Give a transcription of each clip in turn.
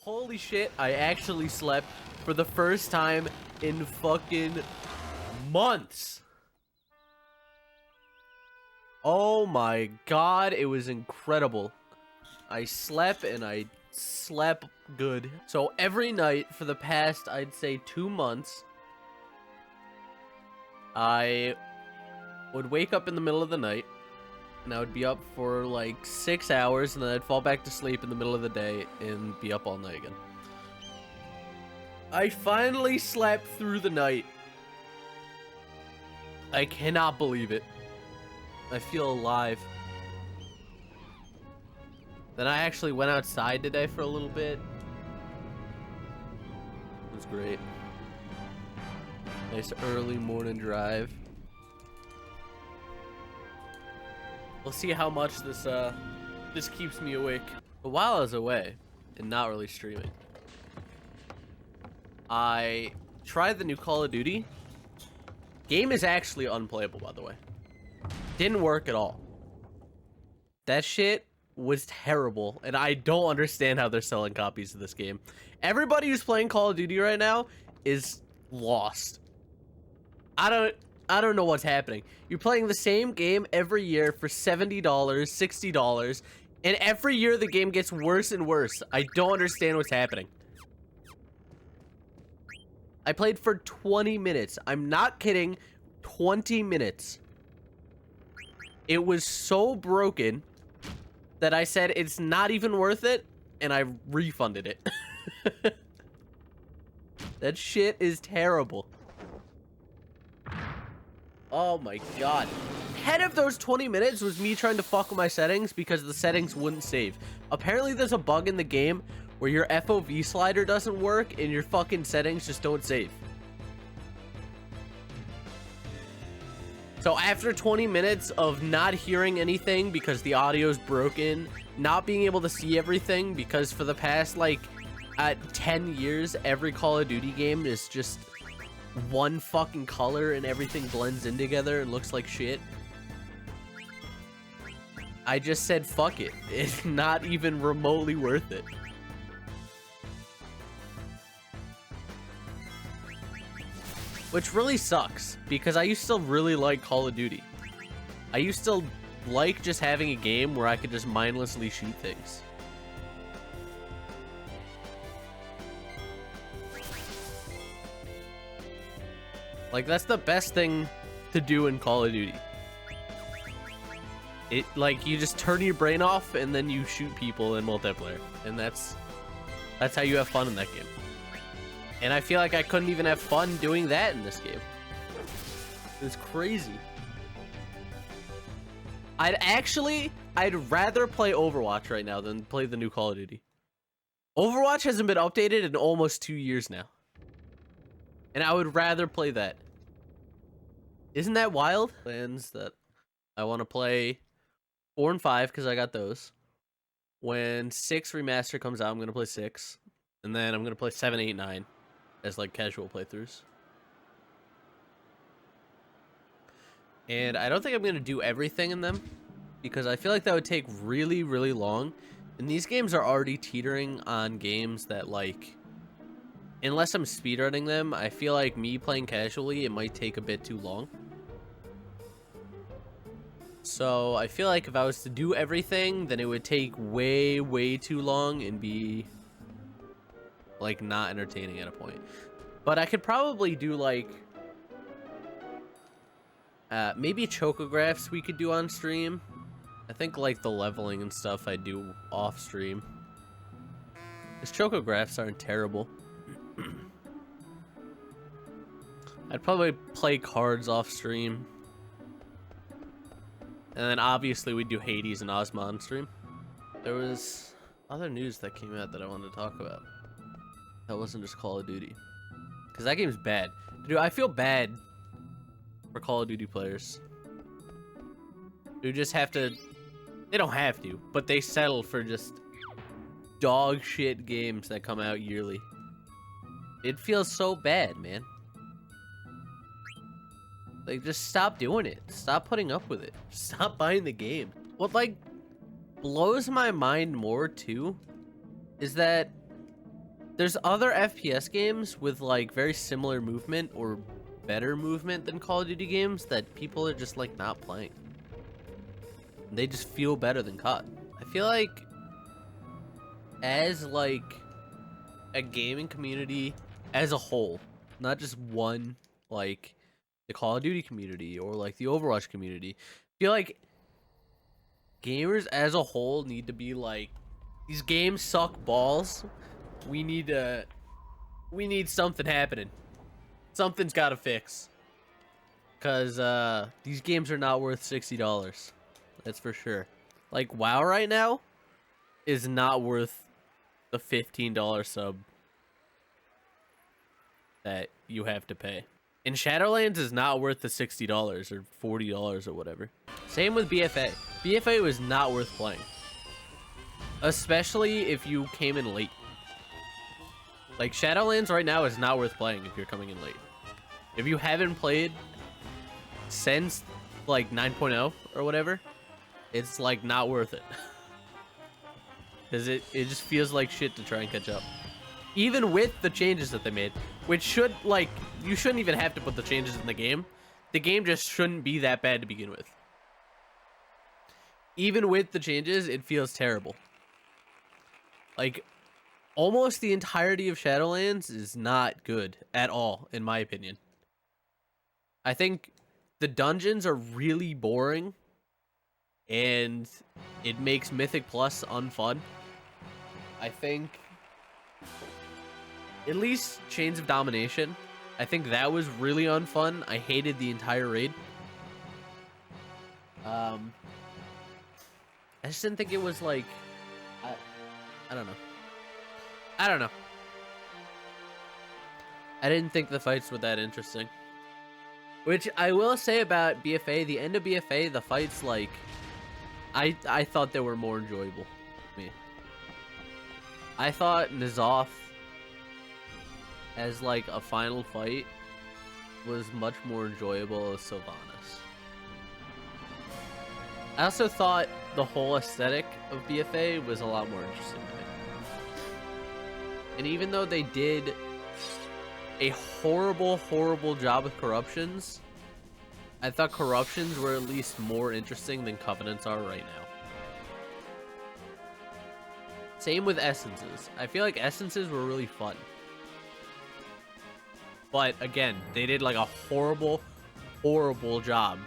Holy shit, I actually slept for the first time in fucking months. Oh my god, it was incredible. I slept and I slept good. So every night for the past, I'd say 2 months, I would wake up in the middle of the night and I would be up for like 6 hours and then I'd fall back to sleep in the middle of the day and be up all night again. I finally slept through the night. I cannot believe it. I feel alive. Then I actually went outside today for a little bit. It was great. Nice early morning drive. We'll see how much this keeps me awake. But while I was away and not really streaming, I tried the new Call of Duty. Game is actually unplayable, by the way. Didn't work at all. That shit was terrible, and I don't understand how they're selling copies of this game. Everybody who's playing Call of Duty right now is lost. I don't know what's happening. You're playing the same game every year for $70, $60, and every year the game gets worse and worse. I don't understand what's happening. I played for 20 minutes. I'm not kidding. 20 minutes. It was so broken that I said it's not even worth it, and I refunded it. That shit is terrible. Oh my god. 10 of those 20 minutes was me trying to fuck with my settings because the settings wouldn't save. Apparently there's a bug in the game where your FOV slider doesn't work and your fucking settings just don't save. So after 20 minutes of not hearing anything because the audio's broken, not being able to see everything because for the past like 10 years, every Call of Duty game is just one fucking color and everything blends in together and looks like shit. I just said fuck it. It's not even remotely worth it. Which really sucks, because I used to really like Call of Duty. I used to like just having a game where I could just mindlessly shoot things. Like, that's the best thing to do in Call of Duty. It, like, you just turn your brain off and then you shoot people in multiplayer. And that's how you have fun in that game. And I feel like I couldn't even have fun doing that in this game. It's crazy. I'd rather play Overwatch right now than play the new Call of Duty. Overwatch hasn't been updated in almost 2 years now. And I would rather play that. Isn't that wild? Plans that I want to play 4 and 5 because I got those. When 6 Remaster comes out, I'm going to play 6. And then I'm going to play 7, 8, 9 as like casual playthroughs. And I don't think I'm going to do everything in them because I feel like that would take really, really long. And these games are already teetering on games that, like, unless I'm speedrunning them, I feel like me playing casually, it might take a bit too long. So I feel like if I was to do everything, then it would take way, way too long and be like not entertaining at a point. But I could probably do like maybe chocographs we could do on stream. I think like the leveling and stuff I do off stream. Because chocographs aren't terrible. I'd probably play cards off stream. And then obviously we'd do Hades and Ozma on stream. There was other news that came out that I wanted to talk about. That wasn't just Call of Duty. Because that game's bad. Dude, I feel bad for Call of Duty players who just have to... They don't have to, but they settle for just dog shit games that come out yearly. It feels so bad, man. Like, just stop doing it. Stop putting up with it. Stop buying the game. What, like, blows my mind more, too, is that There's other FPS games with like very similar movement or better movement than Call of Duty games that people are just like not playing. They just feel better than COD. I feel like as like a gaming community as a whole, not just one, like the Call of Duty community or like the Overwatch community, I feel like gamers as a whole need to be like, these games suck balls. We need something happening. Something's got to fix. Cause these games are not worth $60. That's for sure. Like WoW right now is not worth the $15 sub that you have to pay. And Shadowlands is not worth the $60 or $40 or whatever. Same with BFA. BFA was not worth playing. Especially if you came in late. Like Shadowlands right now is not worth playing if you're coming in late. If you haven't played since like 9.0 or whatever, it's like not worth it. Because it just feels like shit to try and catch up. Even with the changes that they made, which should, like, you shouldn't even have to put the changes in the game. The game just shouldn't be that bad to begin with. Even with the changes, it feels terrible. Like, almost the entirety of Shadowlands is not good at all, in my opinion. I think the dungeons are really boring, and it makes Mythic Plus unfun. I think at least Chains of Domination, I think that was really unfun. I hated the entire raid. I just didn't think it was like, I don't know. I don't know. I didn't think the fights were that interesting. Which I will say about BFA, the end of BFA, the fights, like, I thought they were more enjoyable to me. I thought N'Zoth as like a final fight was much more enjoyable as Sylvanas. I also thought the whole aesthetic of BFA was a lot more interesting to me. And even though they did a horrible, horrible job with corruptions, I thought corruptions were at least more interesting than covenants are right now. Same with essences. I feel like essences were really fun. But again, they did like a horrible, horrible job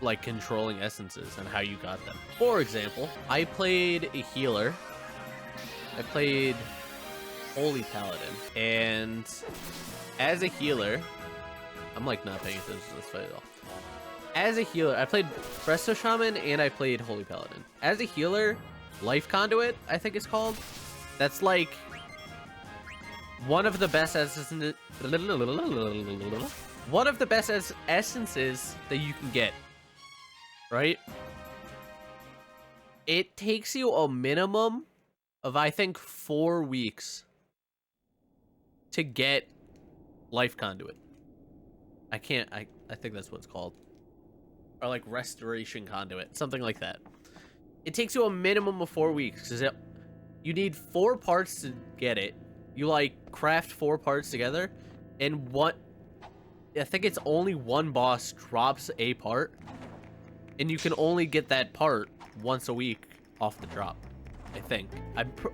like controlling essences and how you got them. For example, I played a healer. I played Holy Paladin. And as a healer, I'm like not paying attention to this fight at all. As a healer, I played Presto Shaman and I played Holy Paladin. As a healer, Life Conduit, I think it's called. That's like one of the best essences. One of the best essences that you can get. Right? It takes you a minimum of, I think, 4 weeks to get Life Conduit. I think that's what it's called. Or like Restoration Conduit, something like that. It takes you a minimum of 4 weeks because you need 4 parts to get it. You like craft 4 parts together, and I think it's only one boss drops a part, and you can only get that part once a week off the drop. I think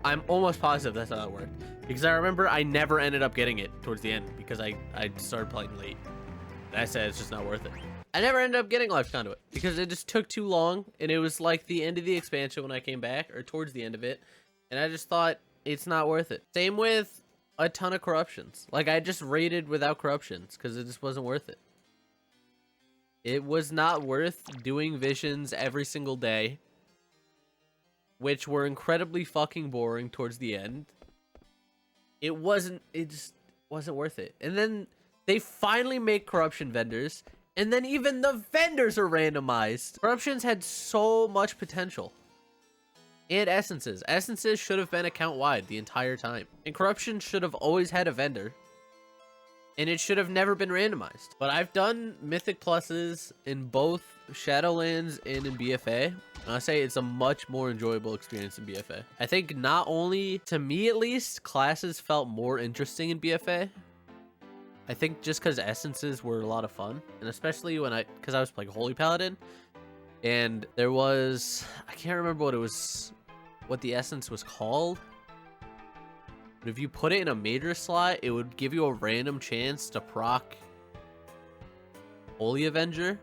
I'm almost positive that's how it worked, because I remember I never ended up getting it towards the end because I started playing late. And I said it's just not worth it. I never ended up getting Life Conduit because it just took too long, and it was like the end of the expansion when I came back, or towards the end of it, and I just thought it's not worth it. Same with a ton of corruptions. Like, I just raided without corruptions because it just wasn't worth it. It was not worth doing visions every single day, which were incredibly fucking boring towards the end. It just wasn't worth it. And then they finally make corruption vendors, and then even the vendors are randomized. Corruptions had so much potential. And essences. Essences should have been account-wide the entire time. And corruption should have always had a vendor. And it should have never been randomized. But I've done Mythic Pluses in both Shadowlands and in BFA, and I say it's a much more enjoyable experience in BFA. I think not only, to me at least, classes felt more interesting in BFA. I think just because essences were a lot of fun, and especially because I was playing Holy Paladin, and there was, I can't remember what the essence was called, but if you put it in a major slot, it would give you a random chance to proc Holy Avenger.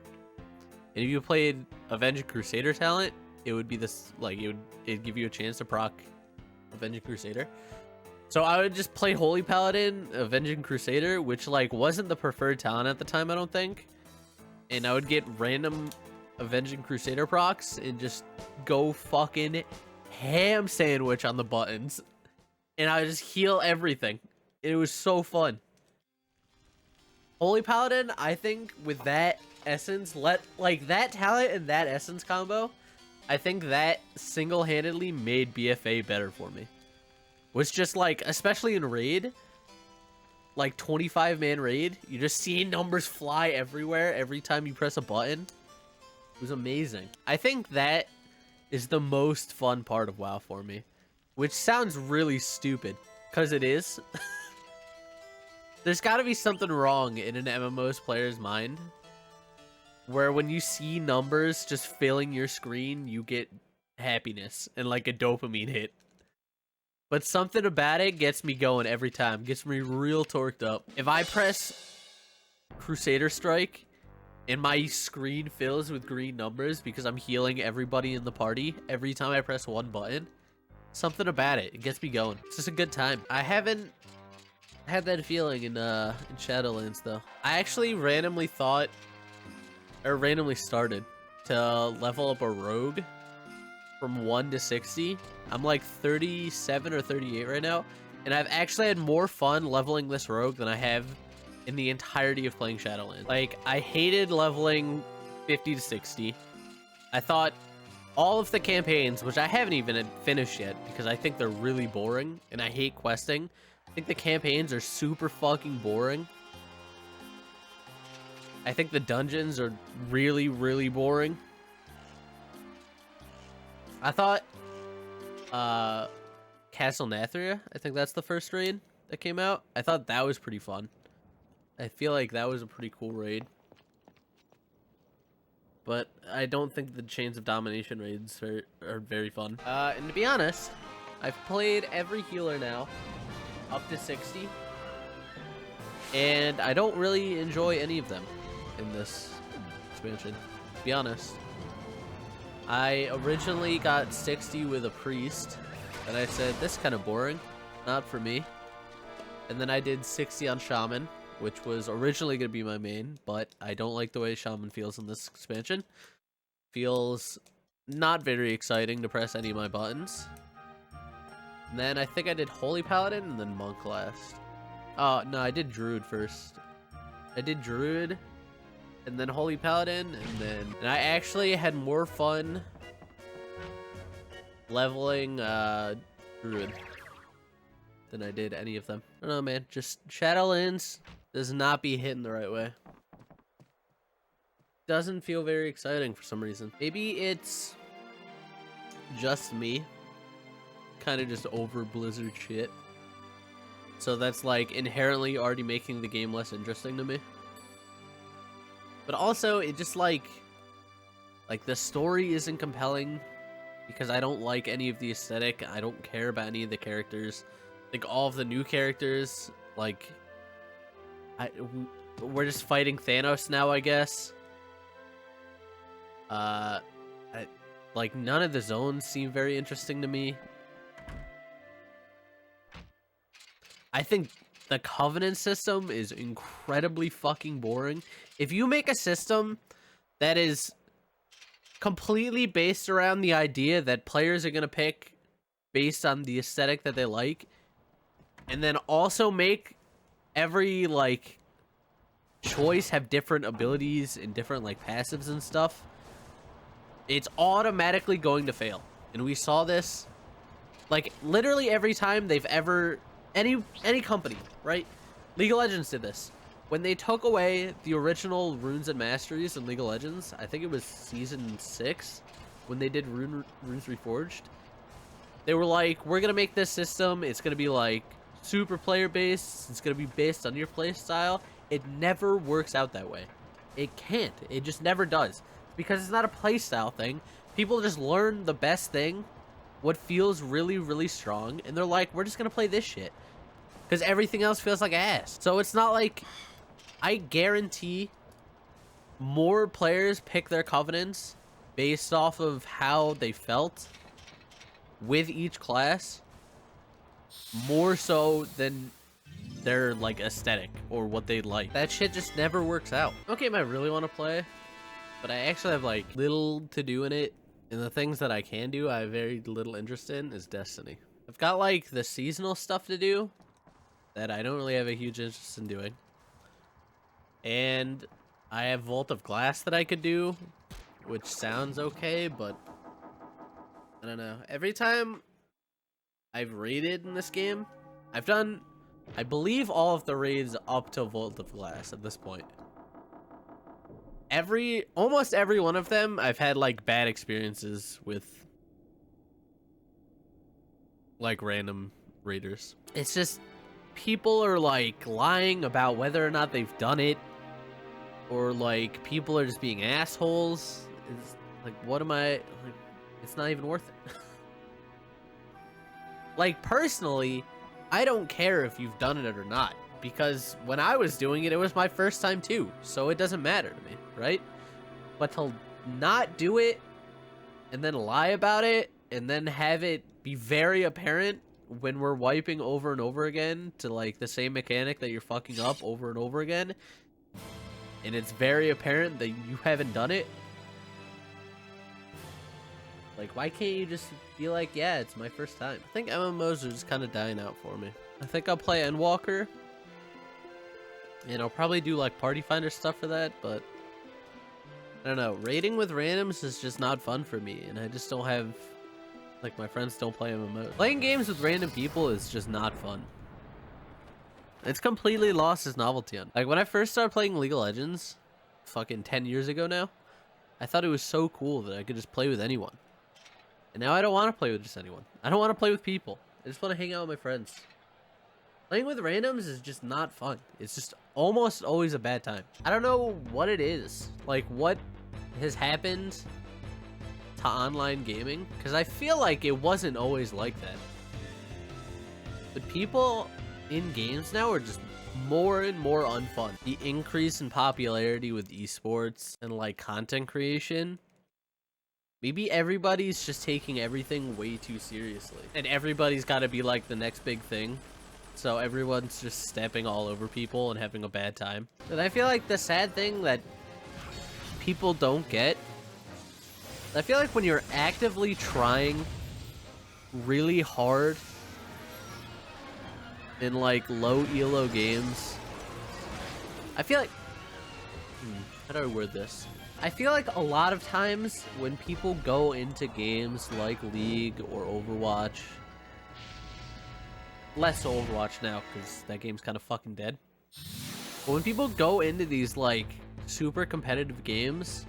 And if you played Avenging Crusader talent, it would be this, like, it'd give you a chance to proc Avenging Crusader. So I would just play Holy Paladin, Avenging Crusader, which, like, wasn't the preferred talent at the time, I don't think. And I would get random Avenging Crusader procs and just go fucking ham sandwich on the buttons. And I would just heal everything. It was so fun. Holy Paladin, I think, with that essence, that talent and that essence combo, I think that single-handedly made BFA better for me. Was just like, especially in raid, like 25-man raid, you just see numbers fly everywhere every time you press a button. It was amazing. I think that is the most fun part of WoW for me, which sounds really stupid, because it is. There's got to be something wrong in an MMO's player's mind, where when you see numbers just filling your screen, you get happiness and like a dopamine hit. But something about it gets me going every time. Gets me real torqued up. If I press Crusader Strike and my screen fills with green numbers because I'm healing everybody in the party every time I press one button, something about it gets me going. It's just a good time. I haven't had that feeling in Shadowlands though. I actually randomly started to level up a rogue from 1 to 60. I'm like 37 or 38 right now, and I've actually had more fun leveling this rogue than I have in the entirety of playing Shadowlands. Like, I hated leveling 50 to 60. I thought all of the campaigns, which I haven't even finished yet because I think they're really boring and I hate questing. I think the campaigns are super fucking boring. I think the dungeons are really, really boring. I thought Castle Nathria, I think that's the first raid that came out. I thought that was pretty fun. I feel like that was a pretty cool raid. But I don't think the Chains of Domination raids are very fun. And to be honest, I've played every healer now up to 60. And I don't really enjoy any of them in this expansion, to be honest. I originally got 60 with a priest, and I said, this is kind of boring, not for me. And then I did 60 on shaman, which was originally going to be my main, but I don't like the way shaman feels in this expansion. Feels not very exciting to press any of my buttons. And then I think I did Holy Paladin and then Monk last. Oh, no, I did Druid first. I did Druid and then Holy Paladin, and I actually had more fun leveling Druid than I did any of them. I don't know, man. Just Shadowlands does not be hitting the right way. Doesn't feel very exciting for some reason. Maybe it's just me. Kind of just over Blizzard shit. So that's like inherently already making the game less interesting to me. But also, it just like the story isn't compelling because I don't like any of the aesthetic. I don't care about any of the characters. Like all of the new characters, like we're just fighting Thanos now, I guess. Like none of the zones seem very interesting to me. I think the Covenant system is incredibly fucking boring. If you make a system that is completely based around the idea that players are going to pick based on the aesthetic that they like, and then also make every, like, choice have different abilities and different, like, passives and stuff, it's automatically going to fail. And we saw this, like, literally every time they've ever... Any company, right? League of Legends did this. When they took away the original Runes and Masteries in League of Legends, I think it was Season 6, when they did Runes Reforged, they were like, we're going to make this system, it's going to be like super player based, it's going to be based on your play style. It never works out that way. It can't. It just never does. Because it's not a play style thing. People just learn the best thing, what feels really, really strong, and they're like, we're just going to play this shit. Because everything else feels like ass. So it's not like, I guarantee more players pick their covenants based off of how they felt with each class, more so than their like aesthetic or what they like. That shit just never works out. No game I really want to play, but I actually have like little to do in it, and the things that I can do I have very little interest in is Destiny. I've got like the seasonal stuff to do that I don't really have a huge interest in doing, and I have Vault of Glass that I could do, which sounds okay, but I don't know. Every time I've raided in this game, I've done, I believe, all of the raids up to Vault of Glass at this point. Almost every one of them, I've had like bad experiences with like random raiders. It's just people are like lying about whether or not they've done it, or like people are just being assholes. It's like, what am I like? It's not even worth it. Like, personally, I don't care if you've done it or not, because when I was doing it, it was my first time too, so it doesn't matter to me, right? But to not do it and then lie about it and then have it be very apparent when we're wiping over and over again to like the same mechanic that you're fucking up over and over again, and it's very apparent that you haven't done it. Like, why can't you just be like, yeah, it's my first time? I think MMOs are just kind of dying out for me. I think I'll play Endwalker, and I'll probably do like Party Finder stuff for that, but I don't know. Raiding with randoms is just not fun for me, and I just don't have, like, my friends don't play MMOs. Playing games with random people is just not fun. It's completely lost its novelty on. Like, when I first started playing League of Legends, fucking 10 years ago now, I thought it was so cool that I could just play with anyone. And now I don't want to play with just anyone. I don't want to play with people. I just want to hang out with my friends. Playing with randoms is just not fun. It's just almost always a bad time. I don't know what it is. Like, what has happened to online gaming? Because I feel like it wasn't always like that. But people in games now are just more and more unfun. The increase in popularity with esports and like content creation, maybe everybody's just taking everything way too seriously, and everybody's got to be like the next big thing, so everyone's just stepping all over people and having a bad time. And I feel like the sad thing that people don't get, I feel like when you're actively trying really hard in like low elo games, I feel like, how do I word this? I feel like a lot of times when people go into games like League or Overwatch, less Overwatch now because that game's kind of fucking dead, but when people go into these like super competitive games,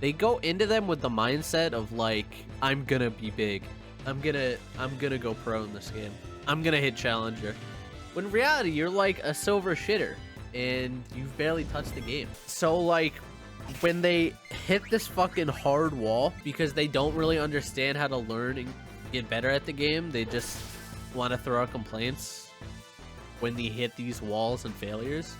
they go into them with the mindset of like, I'm gonna be big, I'm gonna go pro in this game, I'm gonna hit challenger, when in reality you're like a silver shitter and you've barely touched the game. So like, when they hit this fucking hard wall because they don't really understand how to learn and get better at the game, they just want to throw out complaints when they hit these walls and failures.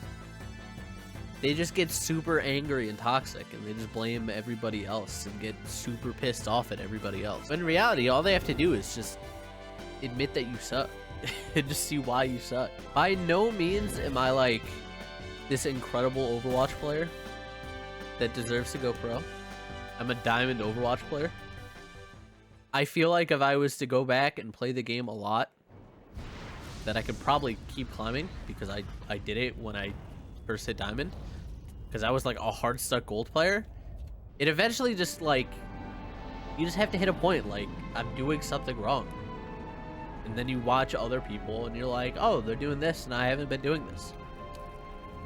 They just get super angry and toxic, and they just blame everybody else and get super pissed off at everybody else. But in reality, all they have to do is just admit that you suck and just see why you suck. By no means am I like this incredible Overwatch player that deserves to go pro. I'm a diamond Overwatch player. I feel like if I was to go back and play the game a lot, that I could probably keep climbing, because I did it when I first hit diamond, because I was like a hard stuck gold player. It eventually just like, you just have to hit a point like, I'm doing something wrong, and then you watch other people and you're like, oh, they're doing this and I haven't been doing this.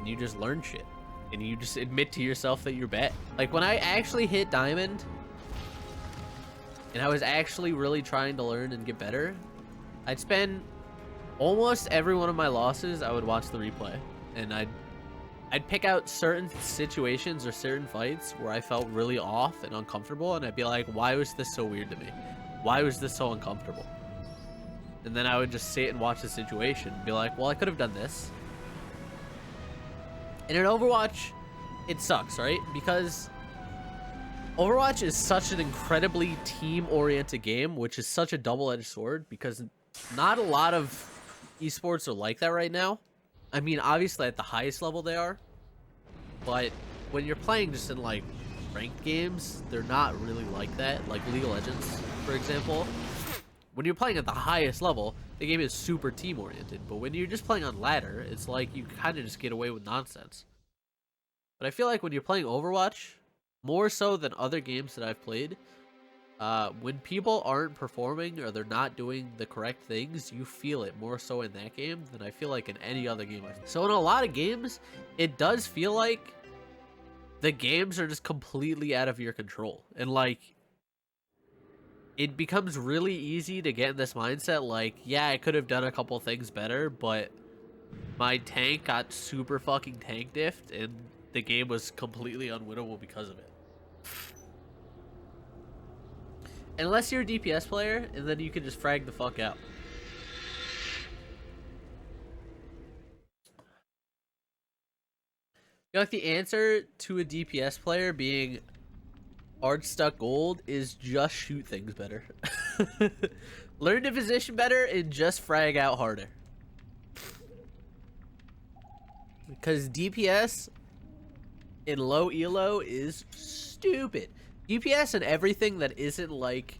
and you just learn shit. And you just admit to yourself that you're bad. Like, when I actually hit Diamond, and I was actually really trying to learn and get better, I'd spend almost every one of my losses, I would watch the replay. And I'd pick out certain situations or certain fights where I felt really off and uncomfortable, and I'd be like, why was this so weird to me? Why was this so uncomfortable? And then I would just sit and watch the situation and be like, well, I could have done this. And in Overwatch, it sucks, right? Because Overwatch is such an incredibly team-oriented game, which is such a double-edged sword, because not a lot of esports are like that right now. I mean, obviously at the highest level they are, but when you're playing just in like ranked games, they're not really like that. Like League of Legends, for example. When you're playing at the highest level, the game is super team-oriented, but when you're just playing on ladder, it's like you kind of just get away with nonsense. But I feel like when you're playing Overwatch, more so than other games that I've played, when people aren't performing or they're not doing the correct things, you feel it more so in that game than I feel like in any other game. So in a lot of games, it does feel like the games are just completely out of your control. And like, it becomes really easy to get in this mindset like, yeah, I could have done a couple things better, but my tank got super fucking tank diffed and the game was completely unwinnable because of it. Unless you're a DPS player, and then you can just frag the fuck out. I feel like the answer to a DPS player being hard stuck gold is just shoot things better. Learn to position better and just frag out harder. Because DPS in low elo is stupid. DPS and everything that isn't like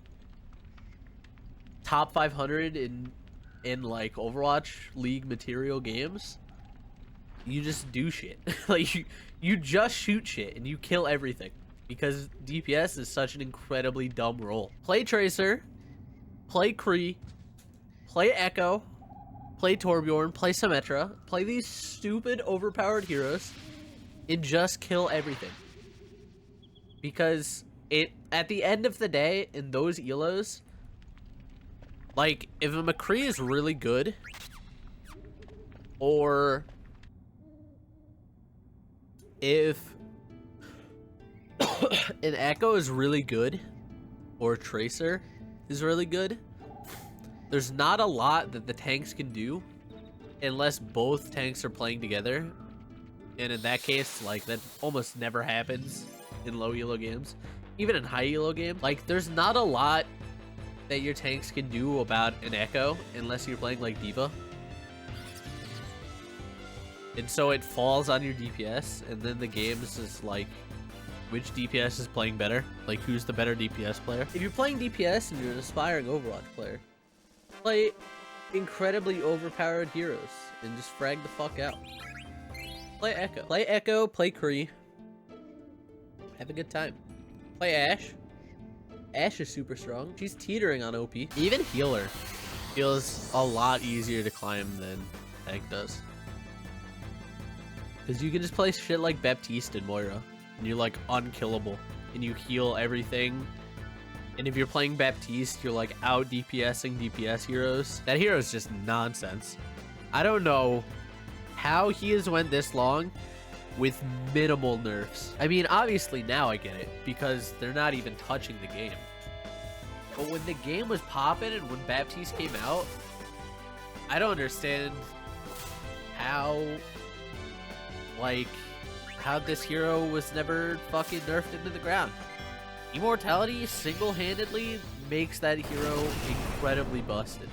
top 500 in like Overwatch League material games, you just do shit. Like you just shoot shit and you kill everything because DPS is such an incredibly dumb role. Play Tracer, play Kree, play Echo, play Torbjorn, play Symmetra, play these stupid overpowered heroes and just kill everything. Because at the end of the day, in those elos, like, if a McCree is really good, or if an Echo is really good, or Tracer is really good, there's not a lot that the tanks can do unless both tanks are playing together. And in that case, like, that almost never happens in low elo games. Even in high elo games, like, there's not a lot that your tanks can do about an Echo unless you're playing like D.Va. And so it falls on your DPS, and then the game is just like, which DPS is playing better? Like, who's the better DPS player? If you're playing DPS and you're an aspiring Overwatch player, play incredibly overpowered heroes and just frag the fuck out. Play Echo. Play Echo, play Kree. Have a good time. Play Ashe. Ashe is super strong. She's teetering on OP. Even Healer feels a lot easier to climb than Tank does. Because you can just play shit like Baptiste and Moira, and you're like unkillable, and you heal everything. And if you're playing Baptiste, you're like out DPSing DPS heroes. That hero is just nonsense. I don't know how he has went this long with minimal nerfs. I mean, obviously now I get it, because they're not even touching the game. But when the game was popping and when Baptiste came out, I don't understand how, like, how this hero was never fucking nerfed into the ground. Immortality single-handedly makes that hero incredibly busted.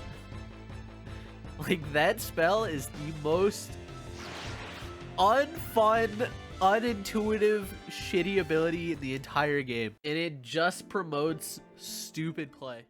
Like, that spell is the most unfun, unintuitive, shitty ability in the entire game. And it just promotes stupid play.